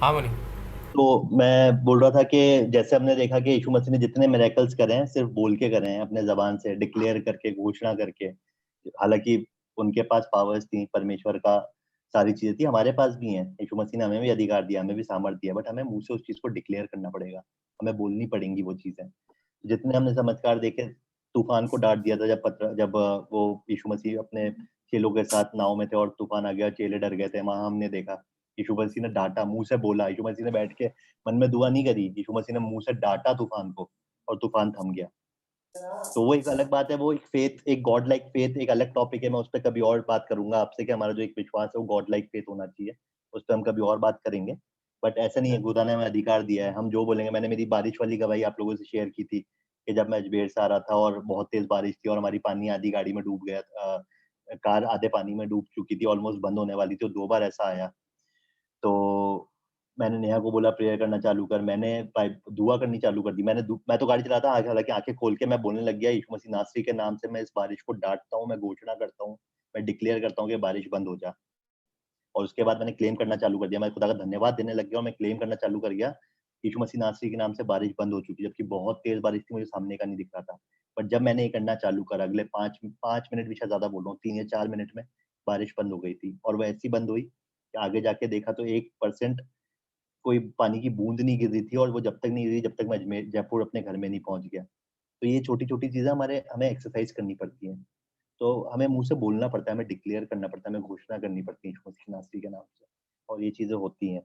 हाँ मनी। तो मैं बोल रहा था कि जैसे हमने देखा कि यीशु मसीह ने जितने मिरेकल्स करे हैं सिर्फ बोल के करे हैं, अपने जबान से डिक्लेयर करके, घोषणा करके। हालांकि उनके पास पावर्स थी, परमेश्वर का सारी चीजें थी, हमारे पास भी हैं। यीशु मसीह ने हमें भी अधिकार दिया, हमें भी सामर्थ्य दिया, बट हमें मुंह से उस चीज को डिक्लेयर करना पड़ेगा। हमें बोलनी पड़ेंगी वो चीजें। जितने हमने चमत्कार देखे, तूफान को डांट दिया था जब वो यीशु मसीह अपने चेलों के साथ नाव में थे और तूफान आ गया, चेले डर गए थे, वहां हमने देखा यीशु मसीह ने डांटा, मुंह से बोला। यीशु मसीह ने बैठ के मन में दुआ नहीं करी, यीशु मसीह ने मुंह से डांटा तूफान को और तूफान थम गया। तो वो एक अलग बात है, वो एक फेथ, एक गॉड लाइक फेथ एक अलग टॉपिक है। मैं उस पर कभी और बात करूंगा आपसे कि हमारा जो एक विश्वास है वो गॉड लाइक फेथ होना चाहिए। उस पर हम कभी और बात करेंगे। बट ऐसा नहीं है, खुदा ने हमें अधिकार दिया है, हम जो बोलेंगे। मैंने मेरी बारिश वाली गवाही आप लोगों से शेयर की थी कि जब मैं अजमेर से आ रहा था और बहुत तेज बारिश थी और हमारी पानी आधी गाड़ी में डूब गया, कार आधे पानी में डूब चुकी थी, ऑलमोस्ट बंद होने वाली थी, तो 2 बार ऐसा आया। तो मैंने नेहा को बोला प्रेयर करना चालू कर, मैंने दुआ करनी चालू कर दी। मैं तो गाड़ी चला था, हालांकि आंखें खोल के मैं बोलने लग गया, यीशु मसीह नासरी के नाम से मैं इस बारिश को डांटता हूँ, मैं घोषणा करता हूँ, मैं डिक्लेयर करता हूँ कि बारिश बंद हो जा। और उसके बाद मैंने क्लेम करना चालू कर दिया, मैं खुदा का धन्यवाद देने लग गया और मैं क्लेम करना चालू कर गया, यीशु मसीह नासरी के नाम से बारिश बंद हो चुकी, जबकि बहुत तेज बारिश थी, मुझे सामने का नहीं दिख रहा था। बट जब मैंने ये करना चालू करा, अगले 5 5 मिनट भी शायद ज्यादा बोल रहा हूँ, 3 या 4 मिनट में बारिश बंद हो गई थी। और वो ऐसी बंद हुई कि आगे जाके देखा तो 1% कोई पानी की बूंद नहीं गिर रही थी, और वो जब तक नहीं गिरी जब तक मैं अजमेर जयपुर अपने घर में नहीं पहुंच गया। तो ये छोटी छोटी चीजें हमारे हमें एक्सरसाइज करनी पड़ती हैं। तो हमें मुंह से बोलना पड़ता है, हमें डिक्लेयर करना पड़ता है, हमें घोषणा करनी पड़ती है यीशु मसीह नासरी के नाम से। और ये चीजें होती हैं,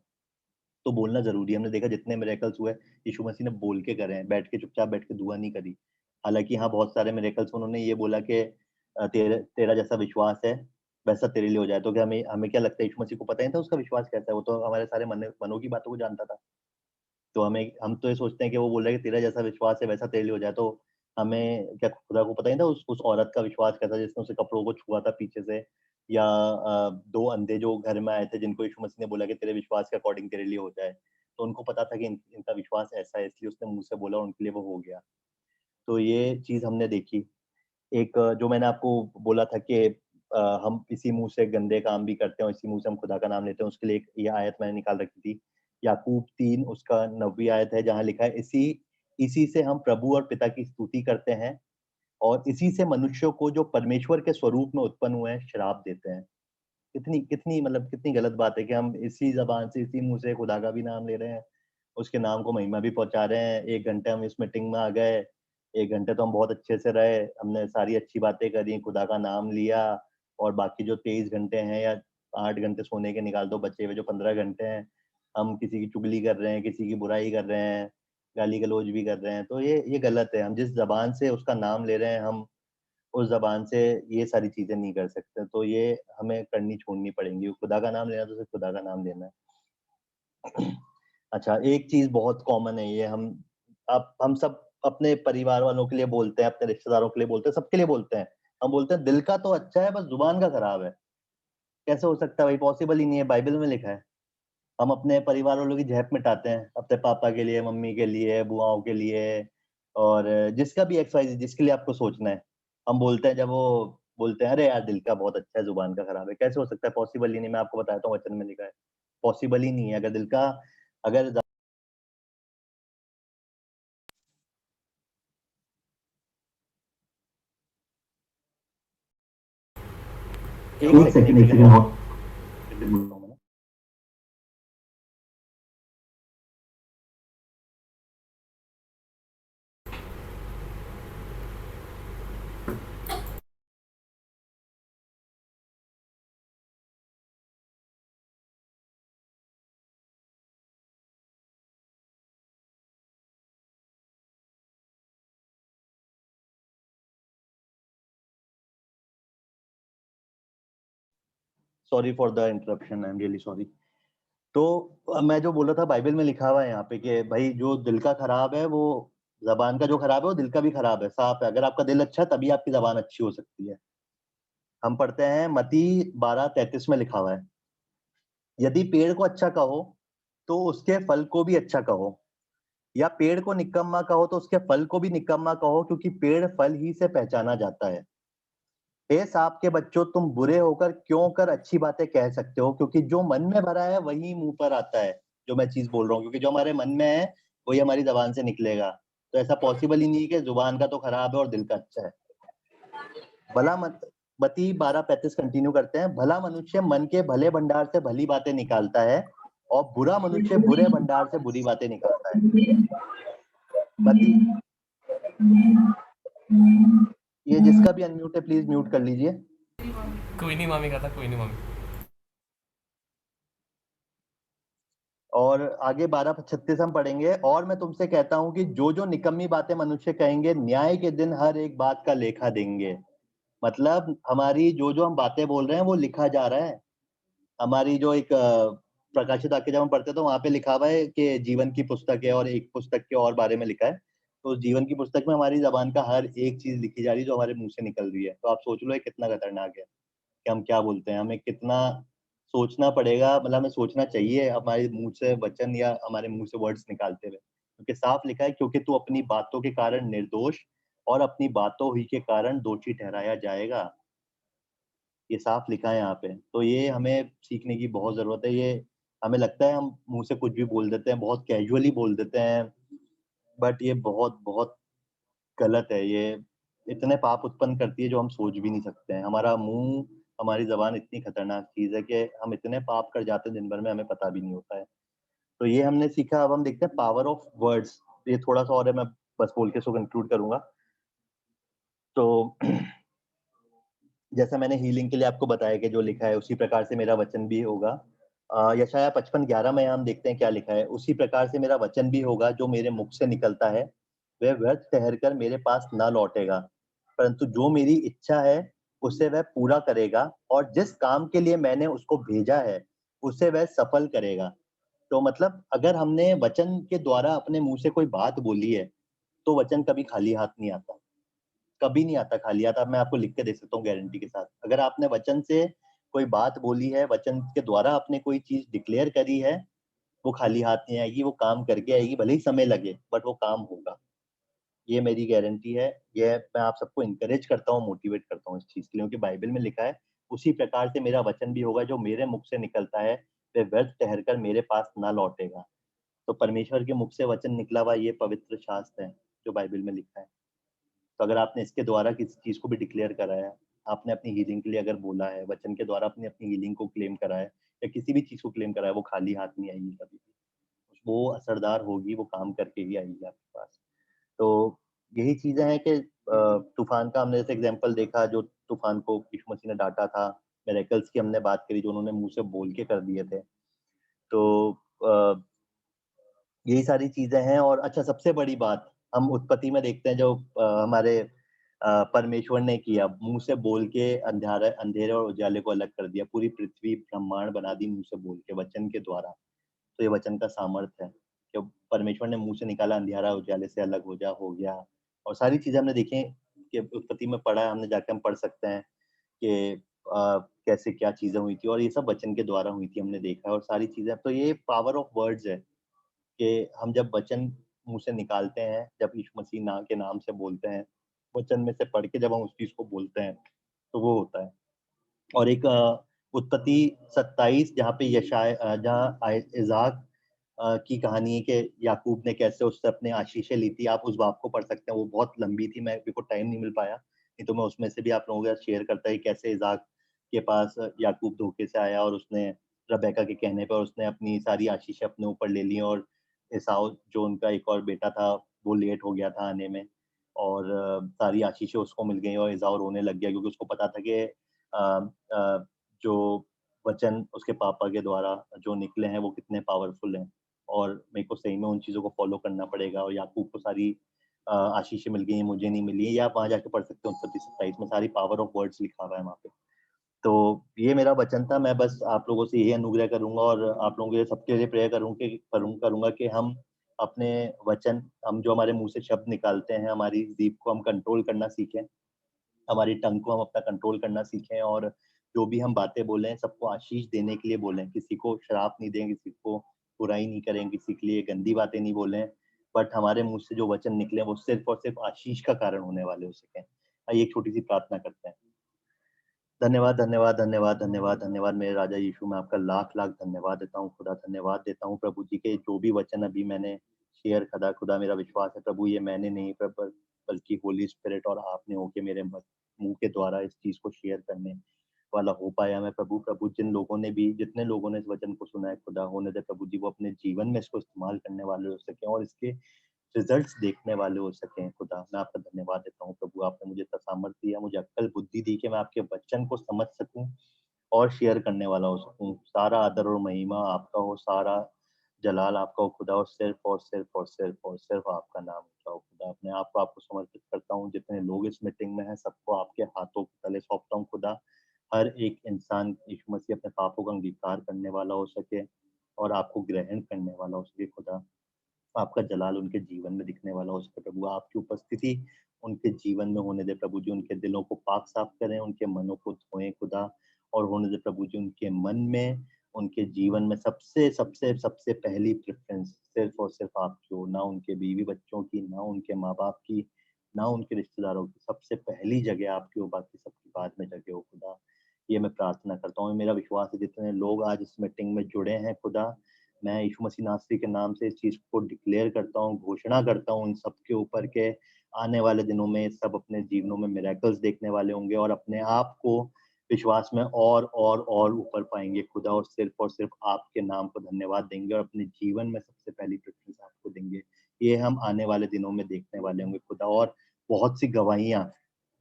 तो बोलना जरूरी है। हमने देखा जितने मिरेकल्स हुए यीशु मसीह ने बोल के करे हैं, बैठ के चुपचाप बैठ के दुआ नहीं करी। हालांकि हाँ, बहुत सारे मिरेकल्स उन्होंने ये बोला कि तेरा जैसा विश्वास है वैसा तेरे लिए हो जाए। तो क्या हमें हमें क्या लगता है, यीशु मसीह को पता नहीं था उसका विश्वास कैसा है? वो तो हमारे सारे मनों की बातों को जानता था। तो हम तो ये सोचते हैं कि वो बोल रहा है कि तेरा जैसा विश्वास है वैसा तेरे लिए हो जाए। तो हमें क्या खुदा को पता नहीं था उस औरत का विश्वास कैसा, जिसने उसके कपड़ों को छुआ था पीछे से? या 2 अंधे जो घर में आए थे, जिनको यीशु मसीह ने बोला कि तेरे विश्वास के अकॉर्डिंग तेरे लिए हो जाए, तो उनको पता था कि इनका विश्वास ऐसा है, इसलिए उसने मुंह से बोला और उनके लिए वो हो गया। तो ये चीज हमने देखी। एक जो मैंने आपको बोला था कि हम इसी मुंह से गंदे काम भी करते हैं और इसी मुंह से हम खुदा का नाम लेते हैं, उसके लिए एक ये आयत मैंने निकाल रखी थी, याकूब 3 उसका 9वीं आयत है, जहां लिखा है, इसी इसी से हम प्रभु और पिता की स्तुति करते हैं और इसी से मनुष्यों को जो परमेश्वर के स्वरूप में उत्पन्न हुए हैं श्राप देते हैं। कितनी कितनी मतलब कितनी गलत बात है कि हम इसी जबान से, इसी मुंह से खुदा का भी नाम ले रहे हैं, उसके नाम को महिमा भी पहुंचा रहे हैं। 1 घंटे हम इस मीटिंग में आ गए, 1 घंटे तो हम बहुत अच्छे से रहे, हमने सारी अच्छी बातें करी, खुदा का नाम लिया, और बाकी जो 23 घंटे हैं या 8 घंटे सोने के निकाल दो, बचे हुए जो 15 घंटे हैं, हम किसी की चुगली कर रहे हैं, किसी की बुराई कर रहे हैं, गाली गलौज भी कर रहे हैं। तो ये गलत है। हम जिस जबान से उसका नाम ले रहे हैं, हम उस जबान से ये सारी चीजें नहीं कर सकते। तो ये हमें करनी छोड़नी पड़ेंगी। खुदा का नाम लेना तो सिर्फ खुदा का नाम लेना है। अच्छा, एक चीज बहुत कॉमन है, ये हम सब अपने परिवार वालों के लिए बोलते हैं, अपने रिश्तेदारों के लिए बोलते हैं, सबके लिए बोलते हैं। हम बोलते हैं दिल का तो अच्छा है, बस जुबान का खराब है। कैसे हो सकता है भाई? पॉसिबल ही नहीं है, बाइबल में लिखा है। हम अपने परिवार वालों की झेप मिटाते हैं, अपने पापा के लिए, मम्मी के लिए, बुआओं के लिए, और जिसका भी एक्स वाई जिसके लिए आपको सोचना है, हम बोलते हैं। जब वो बोलते हैं अरे यार दिल का बहुत अच्छा है, जुबान का खराब है, कैसे हो सकता है? पॉसिबल ही नहीं। मैं आपको बताता हूँ, वचन में लिखा है, पॉसिबल ही नहीं है। अगर दिल का, अगर एक एक सेकंड, सेकंड एक एक सेकंड सेकंड और और। बोलता हूँ मैं ना। Sorry for the interruption, I am really sorry. तो मैं जो बोल रहा था, बाइबल में लिखा हुआ है यहाँ पे कि भाई जो दिल का खराब है, वो जबान का जो खराब है वो दिल का भी खराब है, साफ है। अगर आपका दिल अच्छा है तभी आपकी जबान अच्छी हो सकती है। हम पढ़ते हैं मती 12:33 में लिखा हुआ है, यदि पेड़ को अच्छा कहो तो उसके फल को भी अच्छा कहो, या पेड़ को निकम्मा कहो तो उसके फल को भी निकम्मा कहो, क्योंकि पेड़ फल ही से पहचाना जाता है। हे सांप के बच्चों, तुम बुरे होकर क्यों कर अच्छी बातें कह सकते हो? क्योंकि जो मन में भरा है वही मुंह पर आता है। जो मैं चीज बोल रहा हूँ, क्योंकि जो हमारे मन में है वही हमारी जबान से निकलेगा। तो ऐसा पॉसिबल ही नहीं है कि जुबान का तो खराब है और दिल का अच्छा है। भला मत बती 12:35 कंटिन्यू करते हैं। भला मनुष्य मन के भले भंडार से भली बातें निकालता है और बुरा मनुष्य बुरे भंडार से बुरी बातें निकालता है। बती, ये जिसका भी अनम्यूट है प्लीज म्यूट कर लीजिए। कोई नहीं मामी कहता, कोई नहीं मामी। और आगे 12:36 हम पढ़ेंगे। और मैं तुमसे कहता हूं कि जो जो निकम्मी बातें मनुष्य कहेंगे, न्याय के दिन हर एक बात का लेखा देंगे। मतलब हमारी जो जो हम बातें बोल रहे हैं वो लिखा जा रहा है। हमारी जो एक प्रकाशित वाक्य जब हम पढ़ते हैं तो वहां पे लिखा हुआ है कि जीवन की पुस्तक है, और एक पुस्तक के और बारे में लिखा है। तो उस जीवन की पुस्तक में हमारी जबान का हर एक चीज लिखी जा रही है जो हमारे मुंह से निकल रही है। तो आप सोच लो ये कितना खतरनाक है कि हम क्या बोलते हैं। हमें कितना सोचना पड़ेगा, मतलब हमें सोचना चाहिए हमारे मुंह से वचन या हमारे मुंह से वर्ड्स निकालते हुए, क्योंकि साफ लिखा है, क्योंकि तू अपनी बातों के कारण निर्दोष और अपनी बातों ही के कारण दोषी ठहराया जाएगा। ये साफ लिखा है यहाँ पे। तो ये हमें सीखने की बहुत जरूरत है। ये हमें लगता है हम मुंह से कुछ भी बोल देते हैं, बहुत कैजुअली बोल देते हैं, बट ये बहुत बहुत गलत है। ये इतने पाप उत्पन्न करती है जो हम सोच भी नहीं सकते हैं। हमारा मुंह, हमारी जबान इतनी खतरनाक चीज है कि हम इतने पाप कर जाते हैं दिन भर में, हमें पता भी नहीं होता है। तो ये हमने सीखा। अब हम देखते हैं पावर ऑफ वर्ड्स। ये थोड़ा सा और है, मैं बस बोल के इसको कंक्लूड करूंगा। तो जैसा मैंने हीलिंग के लिए आपको बताया कि जो लिखा है उसी प्रकार से मेरा वचन भी होगा। यशाया 55:11 में हम देखते हैं क्या लिखा है। उसी प्रकार से मेरा वचन भी होगा जो मेरे मुख से निकलता है, वह व्यर्थ ठहरकर मेरे पास ना लौटेगा, परंतु जो मेरी इच्छा है उसे वह पूरा करेगा, और जिस काम के लिए मैंने उसको भेजा है उसे वह सफल करेगा। तो मतलब अगर हमने वचन के द्वारा अपने मुंह से कोई बात बोली है तो वचन कभी खाली हाथ नहीं आता। कभी नहीं आता खाली हाथ। अब मैं आपको लिख के दे सकता हूँ गारंटी के साथ। अगर आपने वचन से कोई बात बोली है, वचन के द्वारा आपने कोई चीज डिक्लेयर करी है, वो खाली हाथ नहीं आएगी, वो काम करके आएगी। भले ही समय लगे बट वो काम होगा। ये मेरी गारंटी है। ये मैं आप सबको इंकरेज करता हूँ, मोटिवेट करता हूँ इस चीज के लिए, क्योंकि बाइबल में लिखा है उसी प्रकार से मेरा वचन भी होगा जो मेरे मुख से निकलता है, वह व्यर्थ ठहरकर मेरे पास ना लौटेगा। तो परमेश्वर के मुख से वचन निकला हुआ ये पवित्र शास्त्र है जो बाइबल में लिखा है। तो अगर आपने इसके द्वारा किसी चीज को भी डिक्लेयर करा है, आपने अपनी हीलिंग के लिए अगर बोला है, वचन के द्वारा अपनी अपनी हीलिंग को क्लेम करा है, या किसी भी चीज को क्लेम करा है, वो खाली हाथ नहीं आएगी कभी भी। वो असरदार होगी, वो काम करके ही आएगी आपके पास। तो यही चीजें हैं कि तूफान का हमने जैसे एग्जाम्पल देखा, जो तूफान को यीशु मसीह ने डांटा था। मिरेकल्स की हमने बात करी जो उन्होंने मुंह से बोल के कर दिए थे। तो यही सारी चीजें हैं। और अच्छा, सबसे बड़ी बात हम उत्पत्ति में देखते हैं जो हमारे परमेश्वर ने किया, मुंह से बोल के अंधेरे अंधेरे और उजाले को अलग कर दिया। पूरी पृथ्वी ब्रह्मांड बना दी मुंह से बोल के, वचन के द्वारा। तो ये वचन का सामर्थ्य है कि परमेश्वर ने मुंह से निकाला, अंधेरा उजाले से अलग हो गया। और सारी चीजें हमने देखी कि उत्पत्ति में पढ़ा है हमने, जाके हम पढ़ सकते हैं कि कैसे क्या चीजें हुई थी, और ये सब वचन के द्वारा हुई थी, हमने देखा है। और सारी चीजें, तो ये पावर ऑफ वर्ड्स है कि हम जब वचन मुंह से निकालते हैं, जब यीशु मसीह ना के नाम से बोलते हैं, वचन में से पढ़ के जब हम उस चीज को बोलते हैं तो वो होता है। और एक उत्पत्ति 27 जहाँ पे जहाँ इजाक की कहानी है कि याकूब ने कैसे उससे अपने आशीषें ली थी। आप उस बात को पढ़ सकते हैं, वो बहुत लंबी थी, मेरे को टाइम नहीं मिल पाया, नहीं तो मैं उसमें से भी आप लोगों के साथ शेयर करता है कैसे इजाक के पास याकूब धोखे से आया और उसने रबेका के कहने पर उसने अपनी सारी आशीषें अपने ऊपर ले ली, और एसाव जो उनका एक और बेटा था वो लेट हो गया था आने में, और सारी आशीषें उसको मिल गई, और एसाव रोने लग गया क्योंकि उसको पता था कि जो वचन उसके पापा के द्वारा जो निकले हैं वो कितने पावरफुल हैं, और मेरे को सही में उन चीज़ों को फॉलो करना पड़ेगा। और याकूब को सारी आशीषें मिल गई हैं, मुझे नहीं मिली है। या आप वहाँ जाके पढ़ सकते हो 29-27 में, सारी पावर ऑफ वर्ड्स लिखा हुआ है वहाँ पे। तो ये मेरा वचन था। मैं बस आप लोगों से यही अनुग्रह करूंगा, और आप लोगों के लिए, सबके लिए प्रेयर करूंगा कि हम अपने वचन, हम जो हमारे मुंह से शब्द निकालते हैं, हमारी जीभ को हम कंट्रोल करना सीखें, हमारी टंग को हम अपना कंट्रोल करना सीखें, और जो भी हम बातें बोलें सबको आशीष देने के लिए बोलें। किसी को श्राप नहीं दें, किसी को बुराई नहीं करें, किसी के लिए गंदी बातें नहीं बोलें, बट हमारे मुंह से जो वचन निकले वो सिर्फ और सिर्फ आशीष का कारण होने वाले हो सकें। आइए एक छोटी सी प्रार्थना करते हैं। धन्यवाद, धन्यवाद, धन्यवाद, धन्यवाद, धन्यवाद मेरे राजा यीशु, मैं आपका लाख लाख धन्यवाद देता हूँ खुदा, धन्यवाद देता हूँ प्रभु जी के जो भी वचन अभी मैंने शेयर करा खुदा, मेरा विश्वास है प्रभु ये मैंने नहीं बल्कि होली स्पिरिट और आपने होके मेरे मुंह के द्वारा इस चीज को शेयर करने वाला हो पाया। मैं प्रभु जितने लोगों ने इस वचन को सुना है खुदा, होने दे प्रभु जी वो अपने जीवन में इसको इस्तेमाल करने वाले हो सके और इसके रिजल्ट्स देखने वाले हो सके खुदा। मैं आपका धन्यवाद देता हूँ प्रभु, आपने मुझे इतना सामर्थ्य दिया, मुझे अक्ल बुद्धि दी कि मैं आपके वचन को समझ सकूं और शेयर करने वाला हो सकूं। सारा आदर और महिमा आपका हो, सारा जलाल आपका हो खुदा, और सिर्फ और सिर्फ और सिर्फ और सिर्फ आपका नाम ऊंचा हो खुदा। अपने आप को आपको समर्पित करता हूँ, जितने लोग इस मीटिंग में हैं सबको आपके हाथों के तले सौंपता हूँ खुदा। हर एक इंसान यीशु मसीह अपने पापों का अंगीकार करने वाला हो सके और आपको ग्रहण करने वाला हो सके खुदा। आपका जलाल उनके जीवन में दिखने वाला हो सके प्रभु, आपकी उपस्थिति उनके जीवन में होने दे प्रभु जी, उनके दिलों को पाक साफ करें, उनके मनों को धोएं खुदा, और होने दे प्रभु जी उनके मन में, उनके जीवन में सबसे सबसे सबसे पहली प्रेफरेंस सिर्फ और सिर्फ आपकी हो, ना उनके बीवी बच्चों की, ना उनके माँ बाप की, ना उनके रिश्तेदारों की, सबसे पहली जगह आपकी हो, बाकी सबकी बाद में जगह हो खुदा। ये मैं प्रार्थना करता हूँ, मेरा विश्वास है जितने लोग आज इस मीटिंग में जुड़े हैं खुदा, मैं यीशु मसीह नासरी के नाम से इस चीज को डिक्लेयर करता हूँ, घोषणा करता हूँ इन सब के ऊपर के आने वाले दिनों में सब अपने जीवनों में मिरेकल्स देखने वाले होंगे और अपने आप को विश्वास में और ऊपर पाएंगे खुदा, और सिर्फ आपके नाम को धन्यवाद देंगे और अपने जीवन में सबसे पहली प्रेफरेंस आपको देंगे। ये हम आने वाले दिनों में देखने वाले होंगे खुदा, और बहुत सी गवाहियां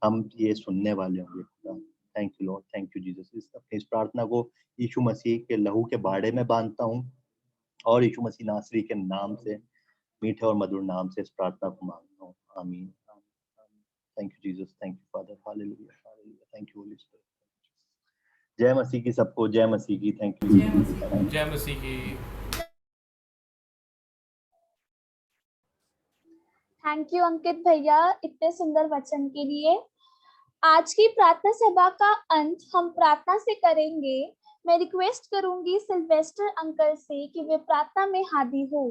हम ये सुनने वाले होंगे खुदा। Thank you Lord, thank you Jesus. इस प्रार्थना को यीशु मसीह के लहू के बाड़े में बांधता हूँ और यीशु मसीह नासरी के नाम से, मीठे और मधुर नाम से इस प्रार्थना को मांगता हूँ, आमीन। Thank you Jesus, thank you father, hallelujah hallelujah, thank you Holi spirit. जय मसीह की सबको, जय मसीह की, थैंक यू। जय मसीह की। थैंक यू अंकित भैया इतने सुंदर वचन के लिए। आज की प्रार्थना सभा का अंत हम प्रार्थना से करेंगे। मैं रिक्वेस्ट करूंगी सिल्वेस्टर अंकल से कि वे प्रार्थना में हाजिर हो।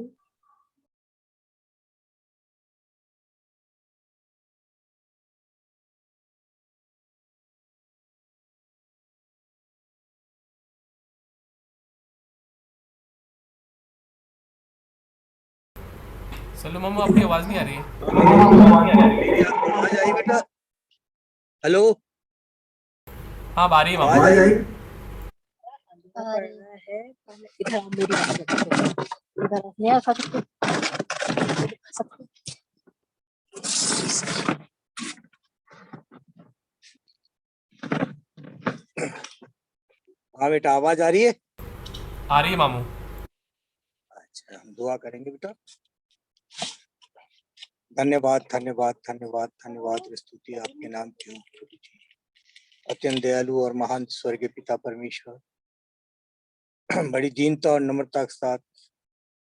चलो मम्मा, आपकी आवाज नहीं आ रही है। आवाज आई बेटा? हेलो, हाँ आ रही है आवाज मम्मा। आई? हाँ बेटा, आवाज आ रही है? आ रही है मामू। अच्छा, हम दुआ करेंगे बेटा। धन्यवाद धन्यवाद धन्यवाद धन्यवाद, स्तुति आपके नाम की हो प्रभु जी। अत्यंत दयालु और महान स्वर्गीय पिता परमेश्वर, बड़ी दीनता और नम्रता के साथ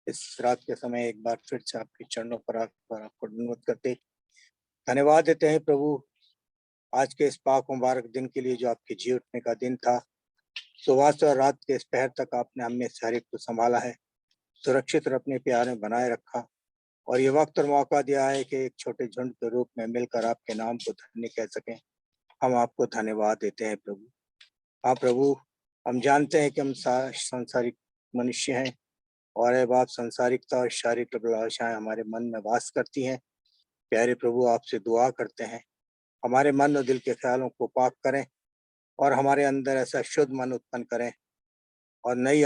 इस रात के समय एक बार फिर से आपके चरणों पर आकर आपको धन्यवाद करते, धन्यवाद देते हैं प्रभु आज के इस पाक मुबारक दिन के लिए जो आपके जी उठने का दिन था। सुबह से रात के इस पहर तक आपने हमें हर एक को संभाला है, सुरक्षित और अपने प्यार में बनाए रखा, और ये वक्त और मौका दिया है कि एक छोटे झुंड के रूप में मिलकर आपके नाम को धन्य कह सकें। हम आपको धन्यवाद देते हैं प्रभु। हाँ प्रभु, हम जानते हैं कि हम सांसारिक मनुष्य हैं और ये बात सांसारिकता और शारीरिक अभिलाषाएं हमारे मन में वास करती हैं। प्यारे प्रभु, आपसे दुआ करते हैं हमारे मन और दिल के ख्यालों को पाक करें और हमारे अंदर ऐसा शुद्ध मन उत्पन्न करें और नई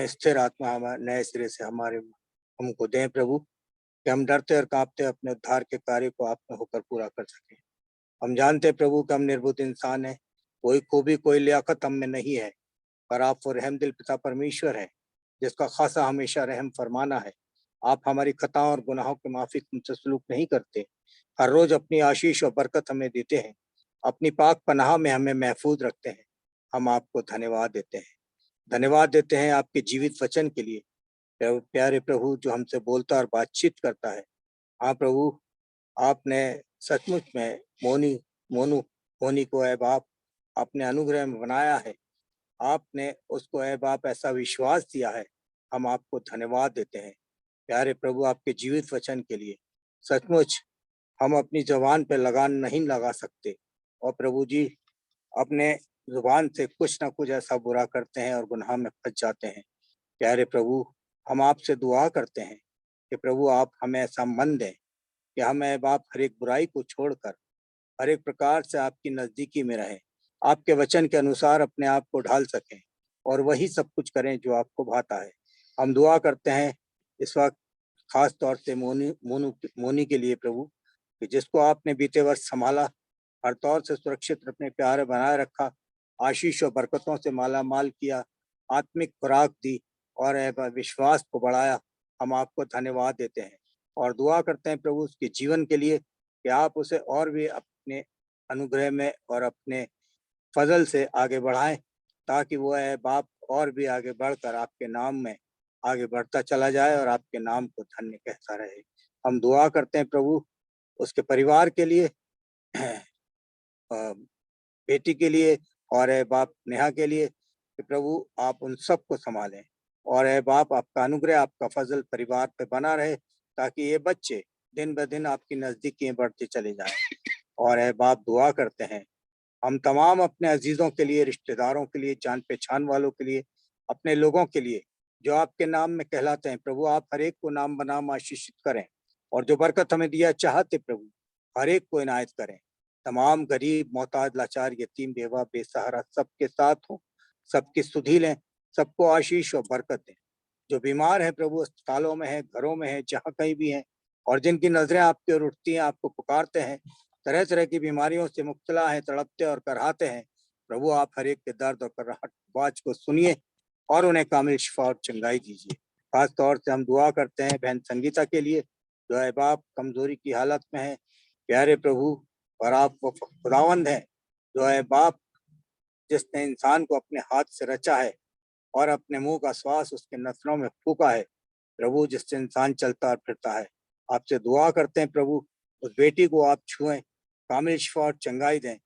स्थिर आत्मा नए सिरे से हमको दें प्रभु, कि हम डरते और कांपते अपने उद्धार के कार्य को आप में होकर पूरा कर सकें। हम जानते हैं प्रभु कि हम निर्बुद्ध इंसान हैं, कोई खूबी कोई लियाकत हम में नहीं है, पर आप वो रहम दिल पिता परमेश्वर है जिसका खासा हमेशा रहम फरमाना है। आप हमारी खताओं और गुनाहों के माफिक हमसे सलूक नहीं करते, हर रोज अपनी आशीष और बरकत हमें देते हैं, अपनी पाक पनाह में हमें महफूज रखते हैं। हम आपको धन्यवाद देते हैं, धन्यवाद देते हैं आपके जीवित वचन के लिए प्यारे प्रभु, जो हमसे बोलता और बातचीत करता है। हाँ प्रभु, आपने सचमुच में मोनी को ऐ बाप अपने अनुग्रह में बनाया है, आपने उसको ऐ बाप ऐसा विश्वास दिया है। हम आपको धन्यवाद देते हैं प्यारे प्रभु आपके जीवित वचन के लिए। सचमुच हम अपनी जबान पे लगान नहीं लगा सकते, और प्रभु जी अपने जुबान से कुछ ना कुछ ऐसा बुरा करते हैं और गुनाह में फंस जाते हैं। प्यारे प्रभु, हम आपसे दुआ करते हैं कि प्रभु आप हमें ऐसा मन दें कि हम ऐ बाप हर एक बुराई को छोड़कर हर एक प्रकार से आपकी नजदीकी में रहें, आपके वचन के अनुसार अपने आप को ढाल सकें और वही सब कुछ करें जो आपको भाता है। हम दुआ करते हैं इस वक्त खास तौर से मोनी के लिए प्रभु, कि जिसको आपने बीते वर्ष संभाला, हर तौर से सुरक्षित अपने प्यार बनाए रखा, आशीष और बरकतों से माला माल किया, आत्मिक खुराक दी और विश्वास को बढ़ाया। हम आपको धन्यवाद देते हैं और दुआ करते हैं प्रभु उसके जीवन के लिए कि आप उसे और भी अपने अनुग्रह में और अपने फजल से आगे बढ़ाएं, ताकि वो है बाप और भी आगे बढ़कर आपके नाम में आगे बढ़ता चला जाए और आपके नाम को धन्य कहता रहे। हम दुआ करते हैं प्रभु उसके परिवार के लिए, बेटी के लिए और है बाप नेहा के लिए, कि प्रभु आप उन सबको संभालें और है बाप आपका अनुग्रह आपका फजल परिवार पे बना रहे, ताकि ये बच्चे दिन ब दिन आपकी नजदीकी बढ़ते चले जाएं। और है बाप दुआ करते हैं हम तमाम अपने अजीजों के लिए, रिश्तेदारों के लिए, जान पहचान वालों के लिए, अपने लोगों के लिए जो आपके नाम में कहलाते हैं। प्रभु आप हर एक को नाम बनाम आशीषित करें और जो बरकत हमें दिया चाहते प्रभु हर एक को इनायत करें। तमाम गरीब, मोहताज, लाचार, यतीम, बेवा, बेसहारा सबके साथ हो, सबकी सुधि लें, सबको आशीष और बरकत दें। जो बीमार है प्रभु अस्पतालों में है, घरों में है, जहाँ कहीं भी हैं, और जिनकी नजरें आपकी ओर उठती हैं, आपको पुकारते हैं, तरह तरह की बीमारियों से मुब्तला हैं, तड़पते और कराहते हैं, प्रभु आप हर एक के दर्द और कराहट आवाज को सुनिए और उन्हें कामिल शिफा और चंगाई दीजिए। खास तौर से हम दुआ करते हैं बहन संगीता के लिए, जो है बाप कमजोरी की हालत में है। प्यारे प्रभु, और आप वो खुदावंद हैं जो है बाप जिसने इंसान को अपने हाथ से रचा है और अपने मुंह का श्वास उसके नसों में फूका है। प्रभु जिससे इंसान चलता और फिरता है, आपसे दुआ करते हैं प्रभु उस बेटी को आप छुएं, कामिल शिफा और चंगाई दें।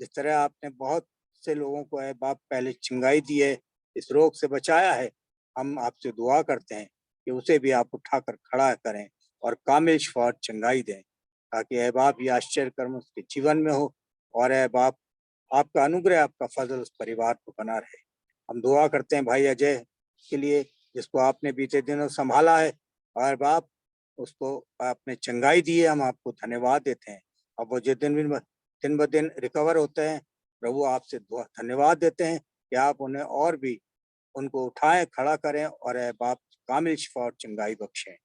जिस तरह आपने बहुत से लोगों को है बाप पहले चंगाई दी है, इस रोग से बचाया है, हम आपसे दुआ करते हैं कि उसे भी आप उठाकर खड़ा करें और कामिल शिफा और चंगाई दें, ताकि है बाप ये आश्चर्य कर्म उसके जीवन में हो और है बाप आपका अनुग्रह, आपका फजल उस परिवार को बना रहे। हम दुआ करते हैं भाई अजय के लिए, जिसको आपने बीते दिनों संभाला है और बाप उसको आपने चंगाई दी है। हम आपको धन्यवाद देते हैं। अब वो जो दिन ब दिन रिकवर होते हैं, प्रभु आपसे धन्यवाद देते हैं कि आप उन्हें और भी उनको उठाएं, खड़ा करें और है बाप कामिल शिफा और चंगाई बख्शें।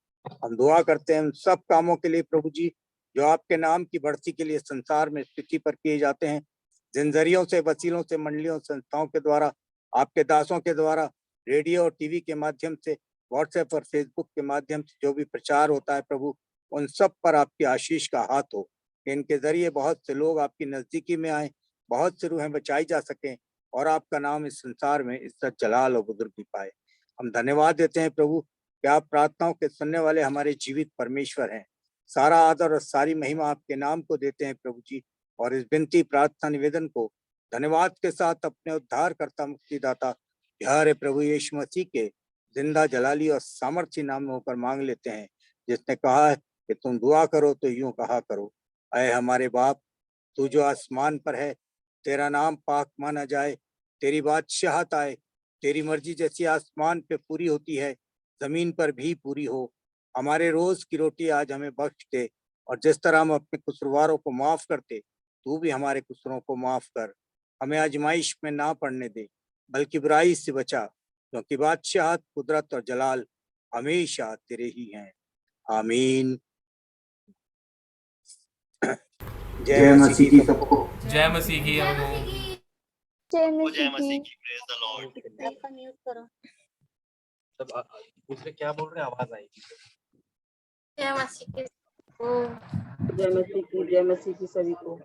हम दुआ करते हैं उन सब कामों के लिए प्रभु जी जो आपके नाम की बढ़ती के लिए संसार में स्थिति पर किए जाते हैं, जिन जरियों से, वसीलों से, मंडलियों, संस्थाओं के द्वारा, आपके दासों के द्वारा, रेडियो और टीवी के माध्यम से, व्हाट्सएप और फेसबुक के माध्यम से जो भी प्रचार होता है प्रभु, उन सब पर आपकी आशीष का हाथ हो कि इनके जरिए बहुत से लोग आपकी नजदीकी में आए, बहुत से रूहें बचाई जा सकें और आपका नाम इस संसार में इज्जत, जलाल और बुजुर्गी पाए। हम धन्यवाद देते हैं प्रभु कि आप प्रार्थनाओं के सुनने वाले हमारे जीवित परमेश्वर हैं। सारा आदर और सारी महिमा आपके नाम को देते हैं प्रभु जी, और इस विनती, प्रार्थना, निवेदन को धन्यवाद के साथ अपने उद्धारकर्ता, मुक्तिदाता प्यारे प्रभु यीशु मसीह के जिंदा, जलाली और सामर्थ्य नाम में होकर मांग लेते हैं, जिसने कहा है कि तुम दुआ करो तो यूं कहा करो, अय हमारे बाप तू जो आसमान पर है, तेरा नाम पाक माना जाए, तेरी बादशाहत आए, तेरी मर्जी जैसी आसमान पे पूरी होती है जमीन पर भी पूरी हो। हमारे रोज की रोटी आज हमें बख्श दे, और जिस तरह हम अपने कसूरवारों को माफ करते, तू भी हमारे कसूरों को माफ कर। हमें आजमाइश में ना पड़ने दे, बल्कि बुराई से बचा, क्योंकि बादशाहत, कुदरत और जलाल हमेशा तेरे ही हैं। आमीन। जय मसीह की सबको। जय मसीह की अनु। जय जय मसीह मसीह की। की, प्रेज द लॉर्ड। आपका म्यूट करो। तब दूसरे क्या बोल रहे हैं, आवाज आएगी। जय मसीह की। जय मसीह की सभी को।